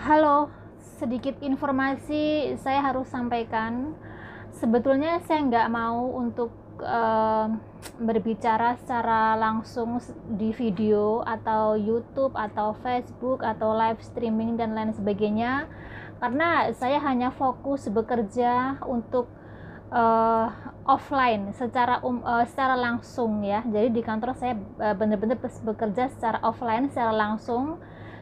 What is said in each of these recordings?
Halo, sedikit informasi saya harus sampaikan. Sebetulnya saya nggak mau untuk berbicara secara langsung di video atau YouTube atau Facebook atau live streaming dan lain sebagainya, karena saya hanya fokus bekerja untuk offline secara langsung ya. Jadi di kantor saya benar-benar bekerja secara offline, secara langsung,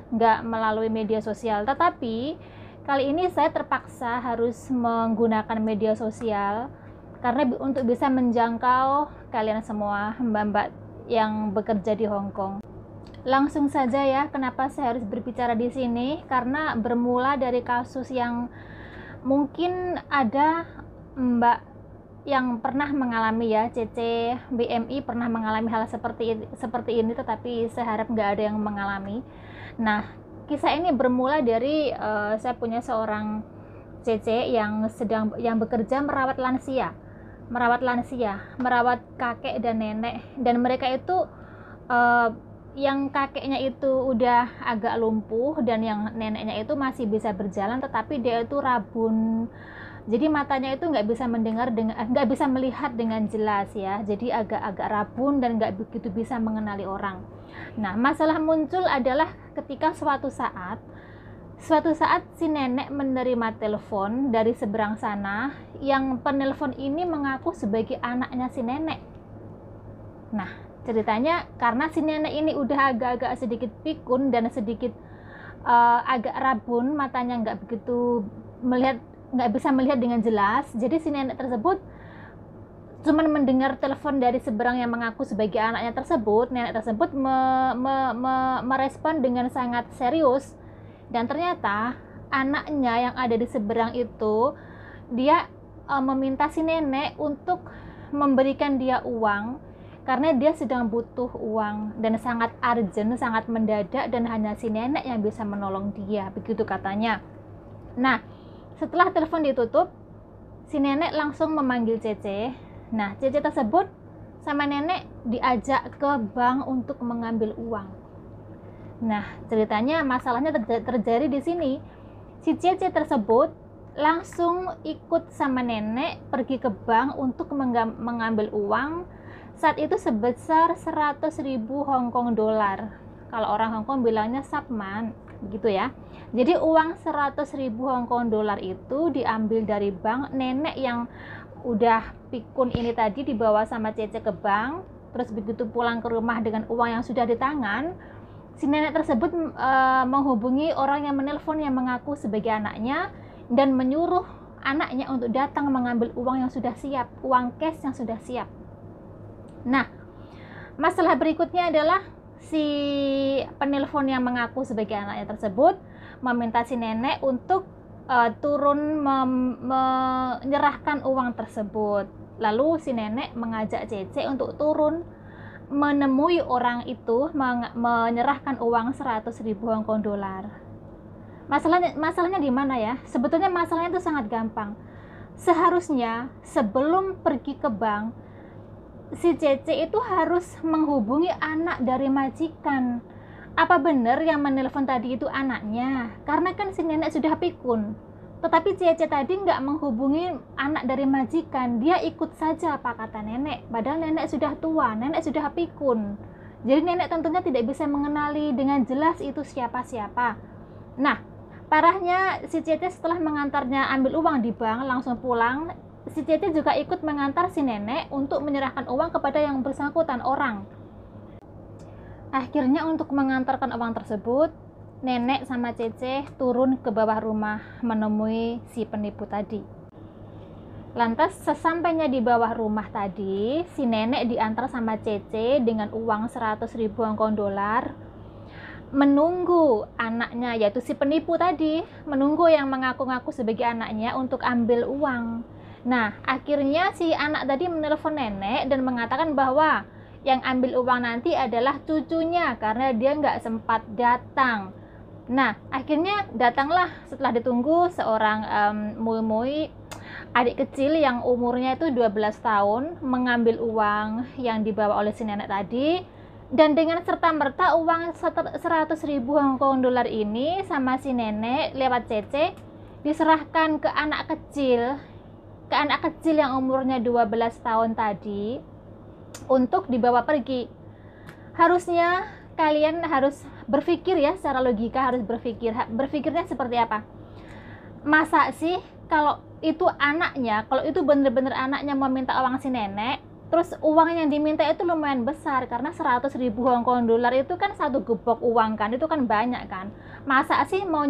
nggak melalui media sosial. Tetapi kali ini saya terpaksa harus menggunakan media sosial karena untuk bisa menjangkau kalian semua mbak-mbak yang bekerja di Hong Kong. Langsung saja ya, kenapa saya harus berbicara di sini? Karena bermula dari kasus yang mungkin ada mbak yang pernah mengalami ya, CC BMI pernah mengalami hal seperti ini, tetapi saya harap nggak ada yang mengalami. Nah, kisah ini bermula dari saya punya seorang CC yang bekerja merawat kakek dan nenek, dan mereka itu yang kakeknya itu udah agak lumpuh dan yang neneknya itu masih bisa berjalan, tetapi dia itu rabun. Jadi matanya itu nggak bisa melihat dengan jelas ya. Jadi agak-agak rabun dan nggak begitu bisa mengenali orang. Nah, masalah muncul adalah ketika suatu saat si nenek menerima telepon dari seberang sana, yang penelpon ini mengaku sebagai anaknya si nenek. Nah, ceritanya karena si nenek ini udah agak-agak sedikit pikun dan sedikit agak rabun, matanya nggak bisa melihat dengan jelas. Jadi si nenek tersebut cuman mendengar telepon dari seberang yang mengaku sebagai anaknya tersebut. Nenek tersebut merespon dengan sangat serius, dan ternyata anaknya yang ada di seberang itu dia meminta si nenek untuk memberikan dia uang karena dia sedang butuh uang dan sangat urgent, sangat mendadak, dan hanya si nenek yang bisa menolong dia, begitu katanya. Nah, setelah telepon ditutup, si nenek langsung memanggil Cece. Nah, Cece tersebut sama nenek diajak ke bank untuk mengambil uang. Nah, ceritanya masalahnya terjadi di sini. Si Cece tersebut langsung ikut sama nenek pergi ke bank untuk mengambil uang. Saat itu sebesar 100.000 Hong Kong dolar. Kalau orang Hong Kong bilangnya sapman, begitu ya. Jadi uang 100.000 Hong Kong dolar itu diambil dari bank. Nenek yang udah pikun ini tadi dibawa sama Cece ke bank. Terus begitu pulang ke rumah dengan uang yang sudah di tangan, si nenek tersebut menghubungi orang yang menelpon yang mengaku sebagai anaknya dan menyuruh anaknya untuk datang mengambil uang yang sudah siap, uang cash yang sudah siap. Nah, masalah berikutnya adalah si penelpon yang mengaku sebagai anaknya tersebut meminta si nenek untuk turun menyerahkan uang tersebut. Lalu si nenek mengajak Cece untuk turun menemui orang itu, menyerahkan uang 100.000 Hong Kong dolar. Masalahnya di mana ya? Sebetulnya masalahnya itu sangat gampang. Seharusnya sebelum pergi ke bank, si Cece itu harus menghubungi anak dari majikan. Apa benar yang menelpon tadi itu anaknya? Karena kan si nenek sudah pikun. Tetapi Cece tadi nggak menghubungi anak dari majikan. Dia ikut saja apa kata nenek. Padahal nenek sudah tua, nenek sudah pikun. Jadi nenek tentunya tidak bisa mengenali dengan jelas itu siapa-siapa. Nah, parahnya si Cece setelah mengantarnya ambil uang di bank langsung pulang, si Cece juga ikut mengantar si nenek untuk menyerahkan uang kepada yang bersangkutan orang. Akhirnya untuk mengantarkan uang tersebut, nenek sama Cece turun ke bawah rumah menemui si penipu tadi. Lantas sesampainya di bawah rumah tadi, si nenek diantar sama Cece dengan uang 100.000 Hong Kong dolar, menunggu anaknya, yaitu si penipu tadi, menunggu yang mengaku-ngaku sebagai anaknya untuk ambil uang. Nah, akhirnya si anak tadi menelpon nenek dan mengatakan bahwa yang ambil uang nanti adalah cucunya karena dia nggak sempat datang. Nah, akhirnya datanglah setelah ditunggu seorang mui-mui adik kecil yang umurnya itu 12 tahun mengambil uang yang dibawa oleh si nenek tadi. Dan dengan serta-merta uang 100.000 Hong Kong dollar ini sama si nenek lewat CC diserahkan ke anak kecil yang umurnya 12 tahun tadi untuk dibawa pergi. Harusnya kalian harus berpikir ya, secara logika harus berpikirnya seperti apa. Masa sih kalau itu anaknya, kalau itu bener-bener anaknya mau minta uang si nenek, terus uang yang diminta itu lumayan besar, karena 100.000 Hong Kong dollar itu kan satu gepok uang kan, itu kan banyak kan. Masa sih mau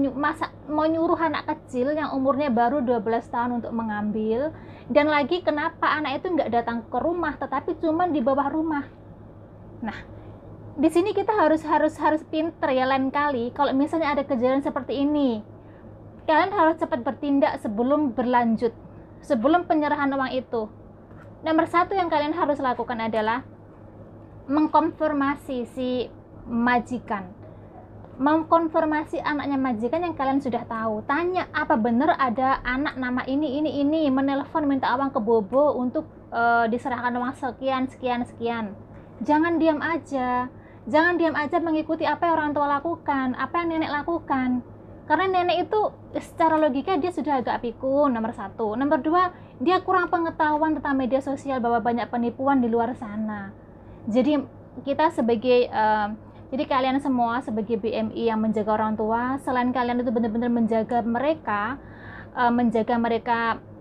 nyuruh anak kecil yang umurnya baru 12 tahun untuk mengambil? Dan lagi kenapa anak itu nggak datang ke rumah tetapi cuma di bawah rumah? Nah, di sini kita harus pinter ya. Lain kali kalau misalnya ada kejadian seperti ini, kalian harus cepat bertindak sebelum berlanjut, sebelum penyerahan uang itu. Nomor satu yang kalian harus lakukan adalah mengkonfirmasi si majikan, mengkonfirmasi anaknya majikan yang kalian sudah tahu. Tanya, apa benar ada anak nama ini menelpon minta uang ke Bobo untuk diserahkan uang sekian. Jangan diam aja mengikuti apa yang orang tua lakukan, apa yang nenek lakukan. Karena nenek itu secara logika dia sudah agak pikun, nomor satu. Nomor dua, dia kurang pengetahuan tentang media sosial bahwa banyak penipuan di luar sana. Jadi kita jadi kalian semua sebagai BMI yang menjaga orang tua, selain kalian itu benar-benar menjaga mereka,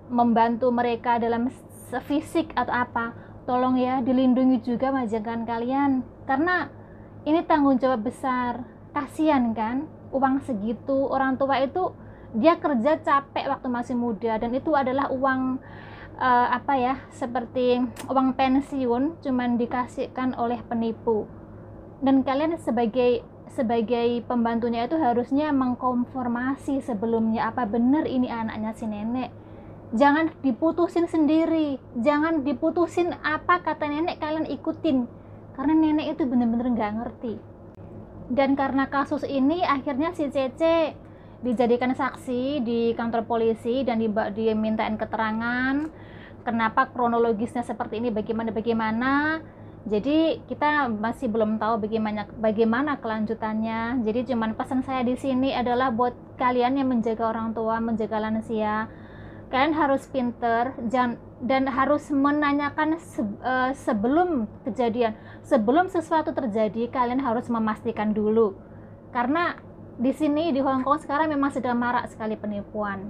membantu mereka dalam fisik atau apa, tolong ya dilindungi juga majikan kalian. Karena ini tanggung jawab besar. Kasihan kan, uang segitu, orang tua itu dia kerja capek waktu masih muda, dan itu adalah uang seperti uang pensiun cuman dikasihkan oleh penipu. Dan kalian sebagai pembantunya itu harusnya mengkonfirmasi sebelumnya apa benar ini anaknya si nenek. Jangan diputusin sendiri, jangan diputusin apa kata nenek kalian ikutin, karena nenek itu benar-benar nggak ngerti. Dan karena kasus ini akhirnya si Cece dijadikan saksi di kantor polisi dan dimintain keterangan kenapa kronologisnya seperti ini, bagaimana. Jadi kita masih belum tahu bagaimana kelanjutannya. Jadi cuman pesan saya di sini adalah buat kalian yang menjaga orang tua, menjaga lansia, kalian harus pinter dan harus menanyakan sebelum kejadian, sebelum sesuatu terjadi, kalian harus memastikan dulu. Karena di sini di Hong Kong sekarang memang sedang marak sekali penipuan.